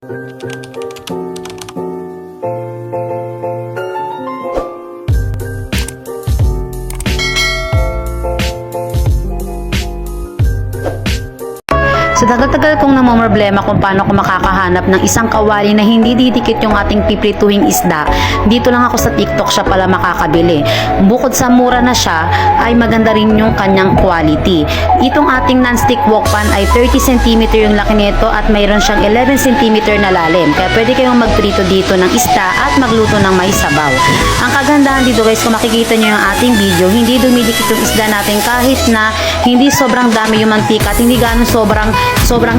Sa tagal-tagal kong namomroblema kung paano ko makakahanap ng isang kawali na hindi didikit yung ating piprituhing isda, dito lang ako sa TikTok siya pala makakabili. Bukod sa mura na siya, ay maganda rin yung kanyang quality. Itong ating non-stick wok pan ay 30 cm yung laki nito at mayroon siyang 11 cm na lalim. Kaya pwede kayong magprito dito ng isda at magluto ng may sabaw. Ang kagandahan dito guys, kung makikita nyo yung ating video, hindi dumidikit yung isda natin kahit na hindi sobrang dami yung mantika at hindi ganun sobrang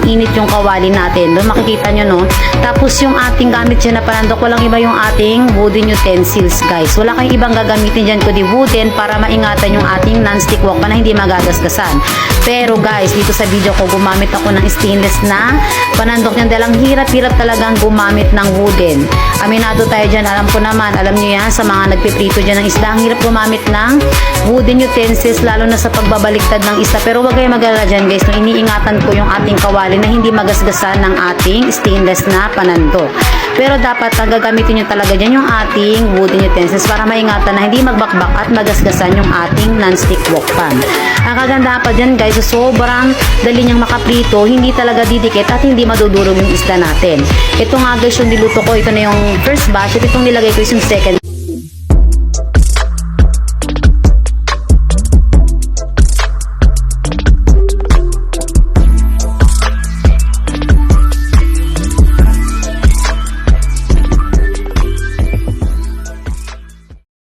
init yung kawali natin. Doon makikita nyo, no? Tapos yung ating gamit dyan na panandok, walang iba yung ating wooden utensils, guys. Wala kayong ibang gagamitin dyan kundi wooden para maingatan yung ating non-stick wok pan na hindi magagasgasan. Pero guys, dito sa video ko, gumamit ako ng stainless na panandok niyan dahil ang hirap-hirap talagang gumamit ng wooden. Aminado tayo dyan, alam ko naman, alam nyo yan, sa mga nagpiprito dyan ng isda, ang hirap gumamit ng wooden utensils, lalo na sa pagbabaliktad ng isda. Pero wag kayo mag-alala dyan guys, no? Iniingatan ko yung ating kawali na hindi magasgasan ng ating stainless na panandok. Pero dapat gagamitin nyo talaga dyan yung ating wooden utensils para maingatan na hindi magbakbak at magasgasan yung ating non-stick wok pan. Ang kagandahan pa dyan guys, sobrang dali niyang makaprito, hindi talaga didikit at hindi madudurog yung isda natin. Ito nga guys yung niluto ko, ito na yung first batch at itong nilagay ko yung second